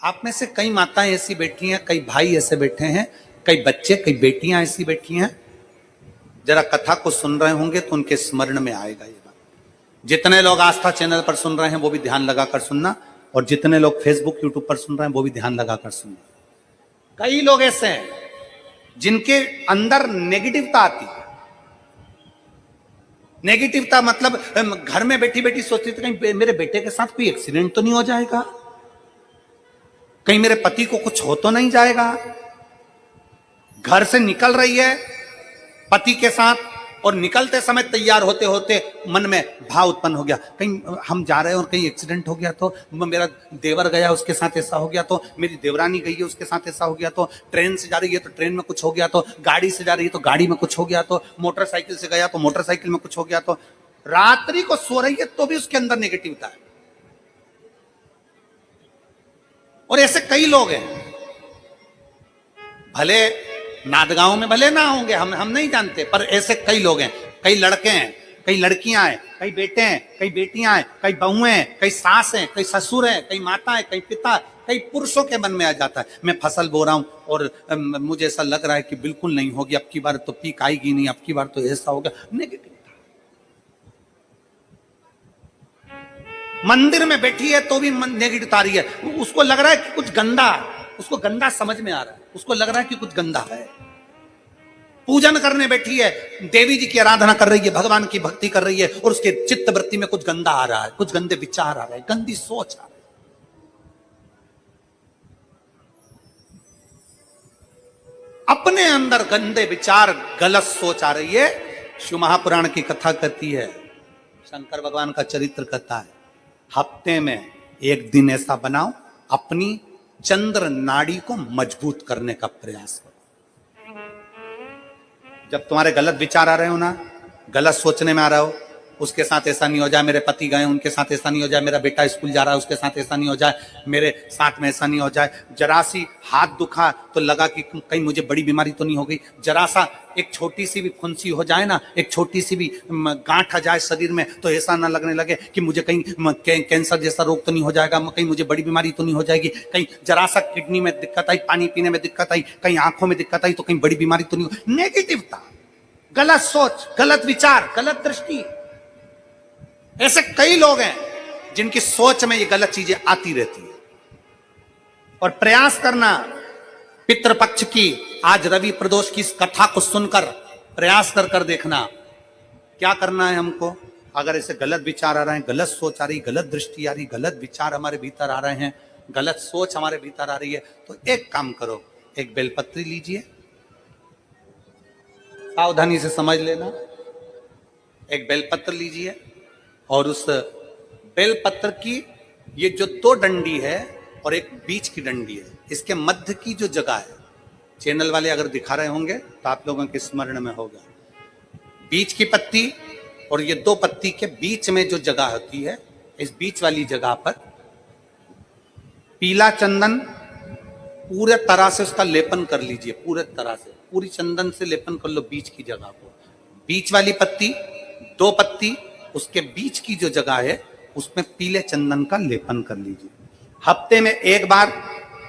आप में से कई माताएं ऐसी बैठी हैं, कई भाई ऐसे बैठे हैं, कई बच्चे, कई बेटियां ऐसी बैठी हैं, जरा कथा को सुन रहे होंगे तो उनके स्मरण में आएगा ये बात। जितने लोग आस्था चैनल पर सुन रहे हैं वो भी ध्यान लगाकर सुनना, और जितने लोग फेसबुक यूट्यूब पर सुन रहे हैं वो भी ध्यान लगाकर सुनना। कई लोग ऐसे हैं जिनके अंदर नेगेटिवता आती है। नेगेटिवता मतलब घर में बैठी बैठी सोचती थी कहीं मेरे बेटे के साथ कोई एक्सीडेंट तो नहीं हो जाएगा, कहीं मेरे पति को कुछ हो तो नहीं जाएगा। घर से निकल रही है पति के साथ और निकलते समय तैयार होते होते मन में भाव उत्पन्न हो गया, कहीं हम जा रहे हैं और कहीं एक्सीडेंट हो गया तो, मेरा देवर गया उसके साथ ऐसा हो गया तो, मेरी देवरानी गई है उसके साथ ऐसा हो गया तो, ट्रेन से जा रही है तो ट्रेन में कुछ हो गया तो, गाड़ी से जा रही है तो गाड़ी में कुछ हो गया तो, मोटरसाइकिल से गया तो मोटरसाइकिल में कुछ हो गया तो, रात्रि को सो रही है तो भी उसके अंदर नेगेटिविटी है। और ऐसे कई लोग हैं, भले नादगांव में भले ना होंगे, हम नहीं जानते, पर ऐसे कई लोग हैं। कई लड़के हैं, कई लड़कियां हैं, कई बेटे हैं, कई बेटियां हैं, कई बहुएं हैं, कई सास हैं, कई ससुर हैं, कई माता है, कई पिता, कई पुरुषों के मन में आ जाता है मैं फसल बो रहा हूं और मुझे ऐसा लग रहा है कि बिल्कुल नहीं होगी, अब की बार तो पीक आएगी नहीं, अब की बार तो ऐसा होगा। नेगेटिव मंदिर में बैठी है तो भी नेगेटिव आ रही है, उसको लग रहा है कि कुछ गंदा, उसको गंदा समझ में आ रहा है, उसको लग रहा है कि कुछ गंदा है। पूजन करने बैठी है, देवी जी की आराधना कर रही है, भगवान की भक्ति कर रही है और उसके चित्त वृत्ति में कुछ गंदा आ रहा है, कुछ गंदे विचार आ रहे हैं, गंदी सोच आ रही है। अपने अंदर गंदे विचार, गलत सोच आ रही है। शिव महापुराण की कथा कहती है, शंकर भगवान का चरित्र कहता है, हफ्ते में एक दिन ऐसा बनाओ अपनी चंद्र नाड़ी को मजबूत करने का प्रयास करो। जब तुम्हारे गलत विचार आ रहे हो ना, गलत सोचने में आ रहा हो, उसके साथ ऐसा नहीं हो जाए, मेरे पति गए उनके साथ ऐसा नहीं हो जाए, मेरा बेटा स्कूल जा रहा है उसके साथ ऐसा नहीं हो जाए, मेरे साथ में ऐसा नहीं हो जाए, जरा सी हाथ दुखा तो लगा कि कहीं मुझे बड़ी बीमारी तो नहीं हो गई, जरा सा एक छोटी सी भी फुंसी हो जाए ना, एक छोटी सी भी गांठ आ जाए शरीर में तो ऐसा ना लगने लगे कि मुझे कहीं कैंसर जैसा रोग तो नहीं हो जाएगा, कहीं मुझे बड़ी बीमारी तो नहीं हो जाएगी, कहीं जरा सा किडनी में दिक्कत आई, पानी पीने में दिक्कत आई, कहीं आंखों में दिक्कत आई तो कहीं बड़ी बीमारी तो नहीं हो। नेगेटिवता, गलत सोच, गलत विचार, गलत दृष्टि। ऐसे कई लोग हैं जिनकी सोच में ये गलत चीजें आती रहती है। और प्रयास करना पितृपक्ष की, आज रवि प्रदोष की इस कथा को सुनकर प्रयास कर देखना क्या करना है हमको। अगर ऐसे गलत विचार आ रहे हैं, गलत सोच आ रही, गलत दृष्टि आ रही, गलत विचार हमारे भीतर आ रहे हैं, गलत सोच हमारे भीतर आ रही है, तो एक काम करो, एक बेलपत्री लीजिए, सावधानी से समझ लेना, एक बेलपत्र लीजिए और उस बेलपत्र की ये जो दो डंडी है और एक बीच की डंडी है, इसके मध्य की जो जगह है, चैनल वाले अगर दिखा रहे होंगे तो आप लोगों के स्मरण में होगा, बीच की पत्ती और ये दो पत्ती के बीच में जो जगह होती है, इस बीच वाली जगह पर पीला चंदन पूरे तरह से उसका लेपन कर लीजिए, पूरे तरह से पूरी चंदन से लेपन कर लो बीच की जगह को। बीच वाली पत्ती, दो पत्ती, उसके बीच की जो जगह है उसमें पीले चंदन का लेपन कर लीजिए। हफ्ते में एक बार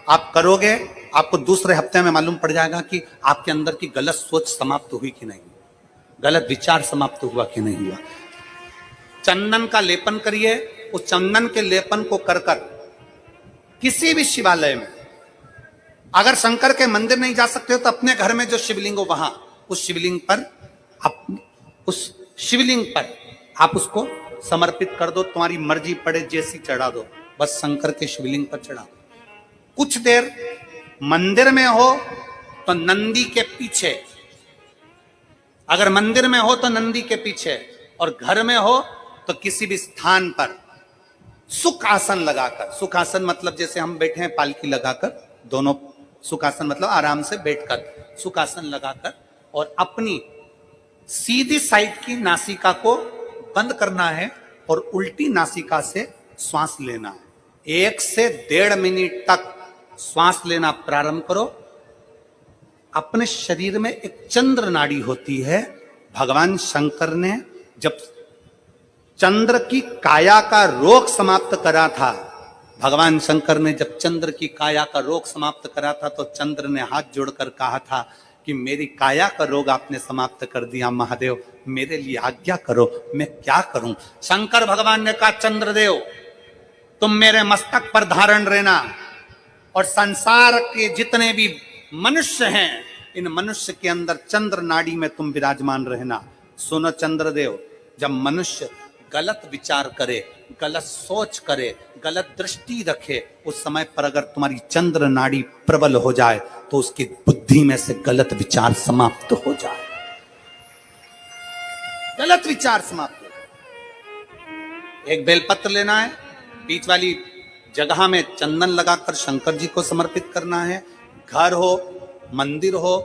आप करोगे, आपको दूसरे हफ्ते में मालूम पड़ जाएगा कि आपके अंदर की गलत सोच समाप्त हुई कि नहीं, गलत विचार समाप्त हुआ कि नहीं हुआ। चंदन का लेपन करिए, उस चंदन के लेपन को कर किसी भी शिवालय में, अगर शंकर के मंदिर नहीं जा सकते हो तो अपने घर में जो शिवलिंग हो वहां, उस शिवलिंग पर आप उसको समर्पित कर दो, तुम्हारी मर्जी पड़े जैसी चढ़ा दो, बस शंकर के शिवलिंग पर चढ़ा दो। कुछ देर मंदिर में हो तो नंदी के पीछे, अगर मंदिर में हो तो नंदी के पीछे, और घर में हो तो किसी भी स्थान पर सुख आसन लगाकर, सुख आसन मतलब जैसे हम बैठे हैं पालकी लगाकर, दोनों सुख आसन मतलब आराम से बैठकर, सुख आसन लगाकर, और अपनी सीधी साइड की नासिका को बंद करना है और उल्टी नासिका से श्वास लेना है। 1 से 1.5 मिनट तक श्वास लेना प्रारंभ करो। अपने शरीर में एक चंद्र नाड़ी होती है, भगवान शंकर ने जब चंद्र की काया का रोग समाप्त करा था, भगवान शंकर ने जब चंद्र की काया का रोग समाप्त करा था तो चंद्र ने हाथ जोड़कर कहा था कि मेरी काया का रोग आपने समाप्त कर दिया महादेव, मेरे लिए आज्ञा करो, मैं क्या करूं। शंकर भगवान ने कहा चंद्रदेव तुम मेरे मस्तक पर धारण रहना और संसार के जितने भी मनुष्य हैं इन मनुष्य के अंदर चंद्र नाड़ी में तुम विराजमान रहना। सुनो चंद्रदेव, जब मनुष्य गलत विचार करे, गलत सोच करे, गलत दृष्टि रखे, उस समय पर अगर तुम्हारी चंद्र नाड़ी प्रबल हो जाए तो उसकी बुद्धि में से गलत विचार समाप्त हो जाए, गलत विचार समाप्त हो जाए। एक बेलपत्र लेना है, बीच वाली जगह में चंदन लगाकर शंकर जी को समर्पित करना है। घर हो, मंदिर हो,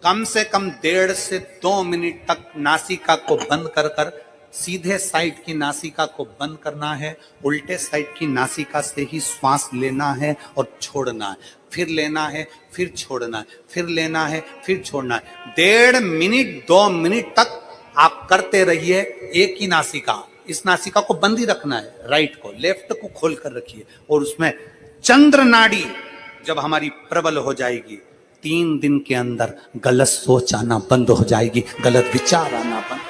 कम से कम 1.5 से 2 मिनट तक नासिका को बंद कर कर सीधे साइड की नासिका को बंद करना है, उल्टे साइड की नासिका से ही श्वास लेना है और छोड़ना है, फिर लेना है, फिर छोड़ना है, फिर लेना है, फिर छोड़ना है। 1.5 मिनट 2 मिनट तक आप करते रहिए एक ही नासिका। इस नासिका को बंद ही रखना है, राइट को, लेफ्ट को खोल कर रखिए और उसमें चंद्र नाड़ी जब हमारी प्रबल हो जाएगी 3 दिन के अंदर गलत सोच आना बंद हो जाएगी, गलत विचार आना बंद।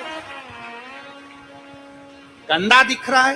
गंदा दिख रहा है,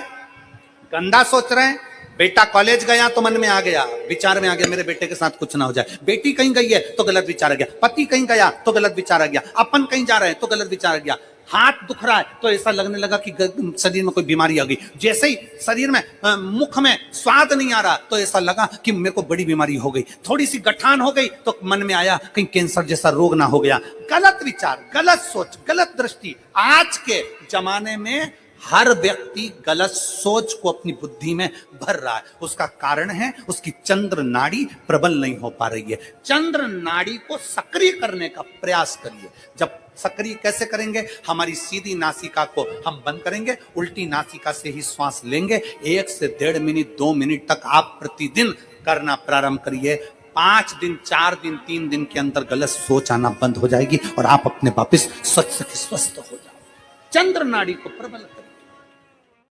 गंदा सोच रहे हैं, बेटा कॉलेज गया तो मन में आ गया, विचार में आ गया मेरे बेटे के साथ कुछ ना हो जाए, बेटी कहीं गई है तो गलत विचार आ गया, पति कहीं गया तो गलत विचार आ गया, अपन कहीं जा रहे हैं तो गलत विचार आ गया, हाथ दुख रहा है तो ऐसा लगने लगा कि शरीर में कोई बीमारी आ गई, जैसे ही शरीर में मुख में स्वाद नहीं आ रहा तो ऐसा लगा कि मेरे को बड़ी बीमारी हो गई, थोड़ी सी गठान हो गई तो मन में आया कहीं कैंसर जैसा रोग ना हो गया। गलत विचार, गलत सोच, गलत दृष्टि। आज के जमाने में हर व्यक्ति गलत सोच को अपनी बुद्धि में भर रहा है, उसका कारण है उसकी चंद्र नाड़ी प्रबल नहीं हो पा रही है। चंद्र नाड़ी को सक्रिय करने का प्रयास करिए। जब सक्रिय कैसे करेंगे, हमारी सीधी नासिका को हम बंद करेंगे, उल्टी नासिका से ही श्वास लेंगे। 1 से 1.5 मिनट 2 मिनट तक आप प्रतिदिन करना प्रारंभ करिए। 5 दिन 4 दिन 3 दिन के अंदर गलत सोच आना बंद हो जाएगी और आप अपने वापस स्वस्थ हो जाओ। चंद्र नाड़ी को प्रबल करें।